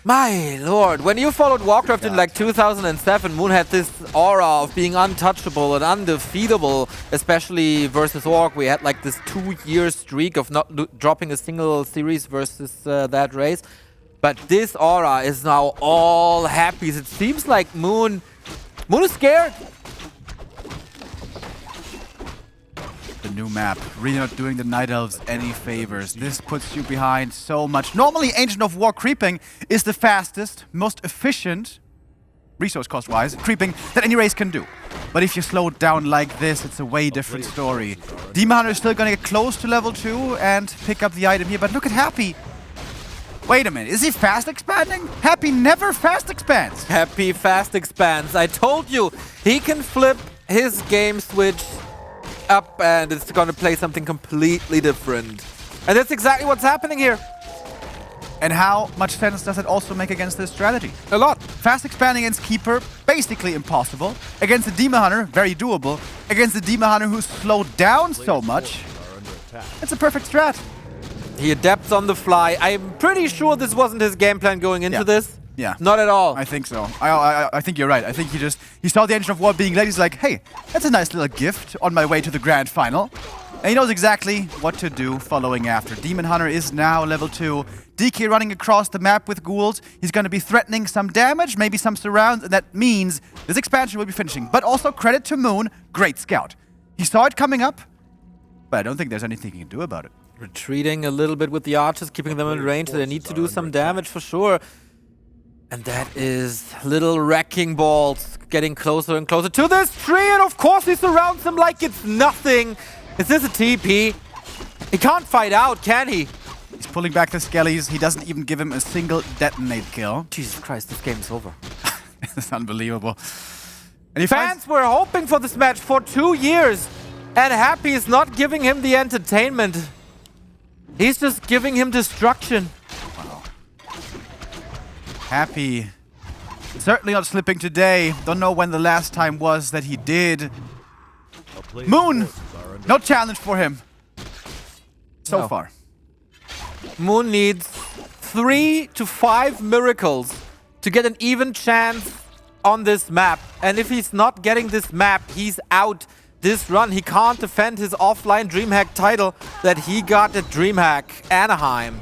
My lord, when you followed WarCraft in like 2007, Moon had this aura of being untouchable and undefeatable, especially versus Orc. We had like this 2-year streak of not dropping a single series versus that race. But this aura is now all happy. It seems like Moon is scared. The new map, really not doing the Night Elves any favors. This puts you behind so much. Normally, Ancient of War creeping is the fastest, most efficient, resource cost-wise, creeping that any race can do. But if you slow it down like this, it's a way different story. Demon Hunter is still gonna get close to level 2 and pick up the item here, but look at Happy. Wait a minute, is he fast expanding? Happy never fast expands. Happy fast expands. I told you, he can flip his game switch up and it's gonna play something completely different. And that's exactly what's happening here. And how much sense does it also make against this strategy? A lot. Fast expanding against Keeper, basically impossible. Against the Demon Hunter, very doable. Against the Demon Hunter who's slowed down so much, Are under attack. it's a perfect strat. He adapts on the fly. I'm pretty sure this wasn't his game plan going into Yeah. this. Yeah. Not at all. I think so. I think you're right. I think he saw the Ancient of War being late. He's like, hey, that's a nice little gift on my way to the grand final. And he knows exactly what to do following after. Demon Hunter is now level 2. DK running across the map with ghouls. He's going to be threatening some damage, maybe some surrounds, and that means this expansion will be finishing. But also credit to Moon, great scout. He saw it coming up, but I don't think there's anything he can do about it. Retreating a little bit with the archers, keeping them in range. They need to do some damage for sure. And that is little wrecking balls getting closer and closer to this tree. And of course he surrounds him like it's nothing. Is this a TP? He can't fight out, can he? He's pulling back the skellies. He doesn't even give him a single detonate kill. Jesus Christ, this game is over. It's unbelievable. And he Fans were hoping for this match for 2 years, and Happy is not giving him the entertainment. He's just giving him destruction. Happy. Certainly not slipping today. Don't know when the last time was that he did. A player's Moon! forces are under No challenge for him. So No. far. Moon needs 3 to 5 miracles to get an even chance on this map. And if he's not getting this map, he's out this run. He can't defend his offline DreamHack title that he got at DreamHack Anaheim.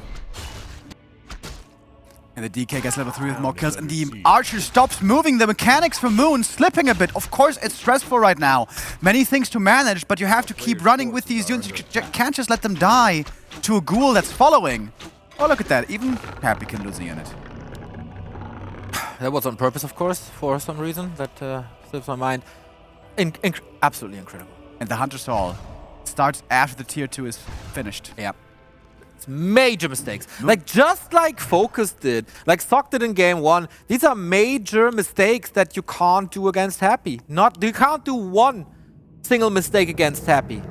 And the DK gets level 3 with more kills, and the Archer stops moving. The mechanics for Moon slipping a bit. Of course, it's stressful right now. Many things to manage, but you have to keep running with these units. You can't just let them die to a ghoul that's following. Oh, look at that. Even Happy can lose a unit. That was on purpose, of course, for some reason. That slips my mind. Absolutely incredible. And the Hunter's Hall starts after the tier 2 is finished. Yeah. It's major mistakes. Like, just like Focus did, like Sock did in game 1, these are major mistakes that you can't do against Happy. You can't do one single mistake against Happy.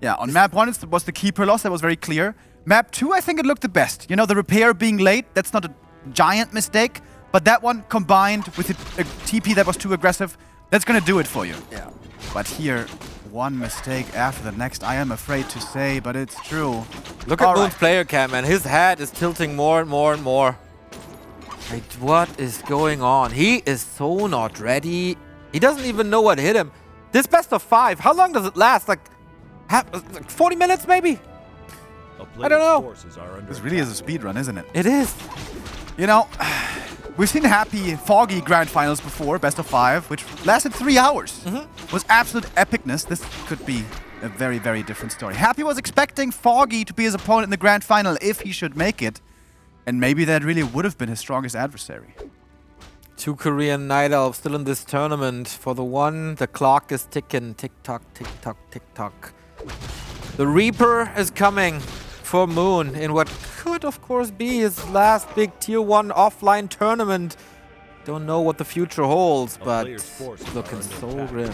Yeah, on map 1 it was the keeper loss, that was very clear. Map 2, I think it looked the best. You know, the repair being late, that's not a giant mistake, but that one combined with a TP that was too aggressive, that's gonna do it for you. Yeah. But here, one mistake after the next, I am afraid to say, but it's true. Look at Moon's player cam, man. His head is tilting more and more and more. Like, what is going on? He is so not ready. He doesn't even know what hit him. This best of 5, how long does it last? Like 40 minutes maybe? a I don't know. player's forces are under This really is a speed run, isn't it? It is. You know, we've seen Happy Foggy Grand Finals before, best of 5, which lasted 3 hours. Was absolute epicness. This could be a very, very different story. Happy was expecting Foggy to be his opponent in the Grand Final if he should make it. And maybe that really would have been his strongest adversary. 2 Korean Night Elves still in this tournament. For the one, the clock is ticking. Tick-tock, tick-tock, tick-tock. The Reaper is coming for Moon in what could, of course, be his last big Tier 1 offline tournament. Don't know what the future holds, but player's forces are looking under so attack. grim.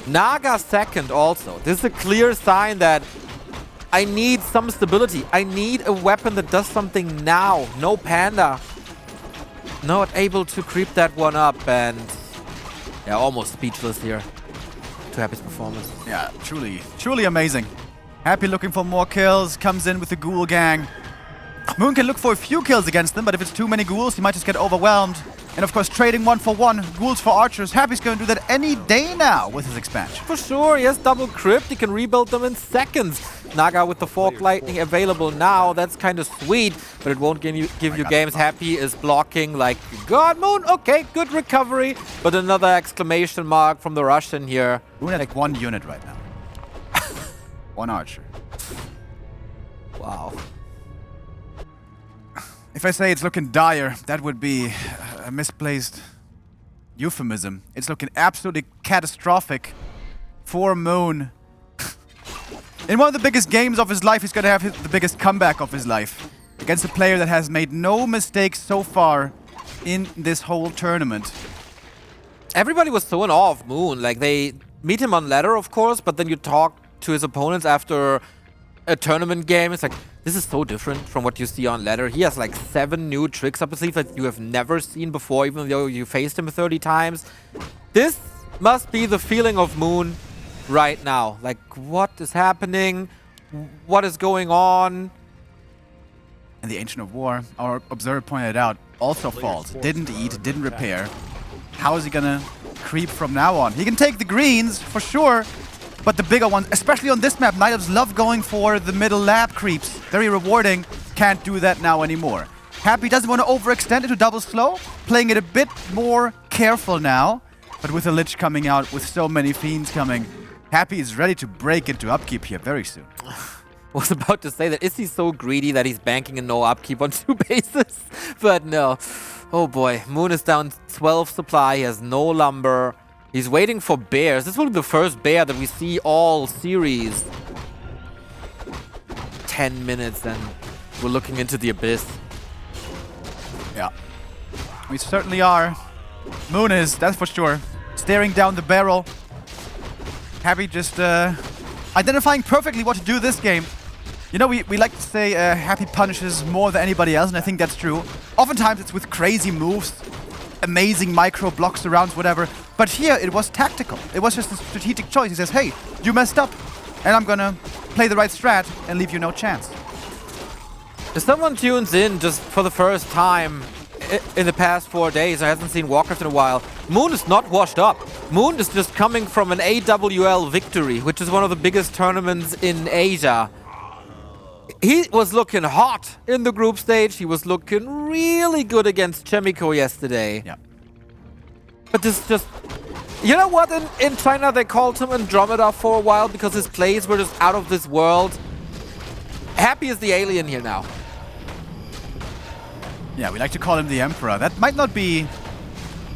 Naga second also. This is a clear sign that I need some stability. I need a weapon that does something now. No Panda. Not able to creep that one up, and yeah, almost speechless here to Happy's performance. Yeah, truly, truly amazing. Happy looking for more kills, comes in with the Ghoul Gang. Moon can look for a few kills against them, but if it's too many ghouls, he might just get overwhelmed. And of course, trading 1-for-1, ghouls for archers. Happy's going to do that any day now with his expansion. For sure, he has double crypt. He can rebuild them in seconds. Naga with the Fork Lightning available now. That's kind of sweet, but it won't give you games. Happy is blocking like, God, Moon, okay, good recovery. But another exclamation mark from the Russian here. Moon has like 1 unit right now. 1 archer. Wow. If I say it's looking dire, that would be a misplaced euphemism. It's looking absolutely catastrophic for Moon. In one of the biggest games of his life, he's going to have the biggest comeback of his life. Against a player that has made no mistakes so far in this whole tournament. Everybody was so in awe of Moon. Like, they meet him on ladder, of course, but then you talk to his opponents after a tournament game. It's like, this is so different from what you see on ladder. He has like 7 new tricks up his sleeve that you have never seen before, even though you faced him 30 times. This must be the feeling of Moon right now. Like, what is happening? What is going on? And the Ancient of War, our observer pointed out, also falls. Didn't eat, didn't repair. How is he gonna creep from now on? He can take the greens, for sure, but the bigger ones, especially on this map, Night Elves love going for the middle lab creeps. Very rewarding. Can't do that now anymore. Happy doesn't want to overextend into double slow, playing it a bit more careful now. But with a Lich coming out, with so many Fiends coming, Happy is ready to break into upkeep here very soon. Was about to say that, is he so greedy that he's banking a no upkeep on 2 bases? But no. Oh boy, Moon is down 12 supply, he has no lumber. He's waiting for bears. This will be the first bear that we see all series. 10 minutes and we're looking into the abyss. Yeah, we certainly are. Moon is, that's for sure. Staring down the barrel. Happy just identifying perfectly what to do this game. You know, we like to say Happy punishes more than anybody else, and I think that's true. Oftentimes it's with crazy moves, amazing micro blocks around, whatever. But here it was tactical. It was just a strategic choice. He says, hey, you messed up, and I'm gonna play the right strat and leave you no chance. If someone tunes in just for the first time in the past 4 days and hasn't seen WarCraft in a while, Moon is not washed up. Moon is just coming from an AWL victory, which is one of the biggest tournaments in Asia. He was looking hot in the group stage. He was looking really good against Chemico yesterday. Yeah. But this just... You know what? In China, they called him Andromeda for a while because his plays were just out of this world. Happy is the alien here now. Yeah, we like to call him the Emperor. That might not be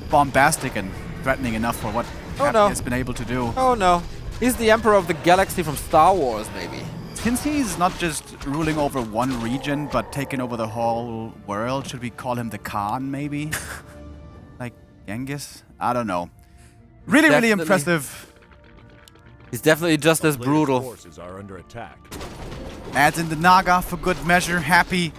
bombastic and threatening enough for what Happy has been able to do. Oh no. He's the Emperor of the Galaxy from Star Wars, maybe. Since he's not just ruling over one region, but taking over the whole world, should we call him the Khan, maybe? Like Genghis? I don't know. Really, really impressive. He's definitely just as brutal. Forces are under attack. Adds in the Naga for good measure. Happy.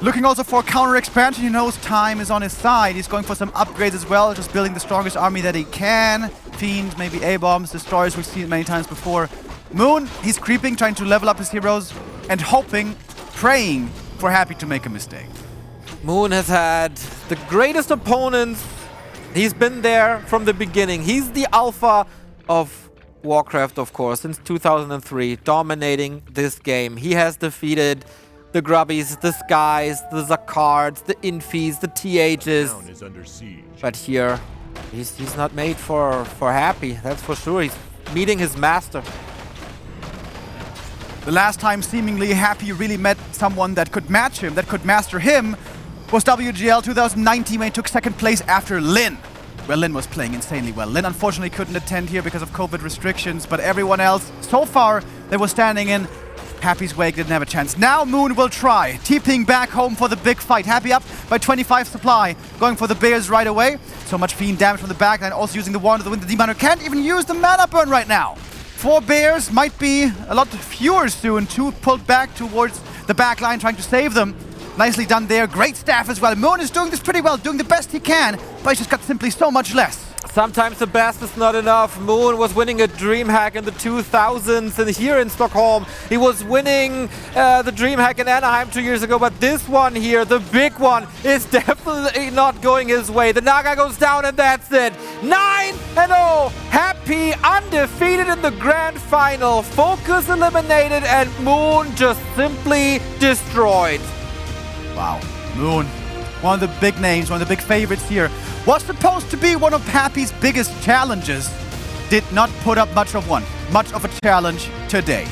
Looking also for counter expansion. He knows time is on his side. He's going for some upgrades as well, just building the strongest army that he can. Fiends, maybe A-bombs, destroyers, we've seen it many times before. Moon, he's creeping, trying to level up his heroes, and hoping, praying for Happy to make a mistake. Moon has had the greatest opponents. He's been there from the beginning. He's the alpha of WarCraft, of course, since 2003, dominating this game. He has defeated the Grubbies, the Skies, the Zakards, the Infies, the THs. Town is under siege. But here, he's not made for Happy, that's for sure. He's meeting his master. The last time seemingly Happy really met someone that could match him, that could master him, was WGL 2019 when he took second place after Lin. Well, Lin was playing insanely well. Lin unfortunately couldn't attend here because of COVID restrictions, but everyone else, so far, they were standing in. Happy's Wake didn't have a chance. Now Moon will try. TPing back home for the big fight. Happy up by 25 supply. Going for the Bears right away. So much Fiend damage from the back line. Also using the Wand of the Wind. The Demon can't even use the mana burn right now. 4 Bears might be a lot fewer soon. 2 pulled back towards the back line, trying to save them. Nicely done there. Great staff as well. Moon is doing this pretty well, doing the best he can, but he's just got simply so much less. Sometimes the best is not enough. Moon was winning a DreamHack in the 2000s, and here in Stockholm, he was winning the DreamHack in Anaheim 2 years ago, but this one here, the big one, is definitely not going his way. The Naga goes down, and that's it. 9-0, Happy undefeated in the grand final. Focus eliminated, and Moon just simply destroyed. Wow, Moon, one of the big names, one of the big favorites here. Was supposed to be one of Happy's biggest challenges. Did not put up much of a challenge today.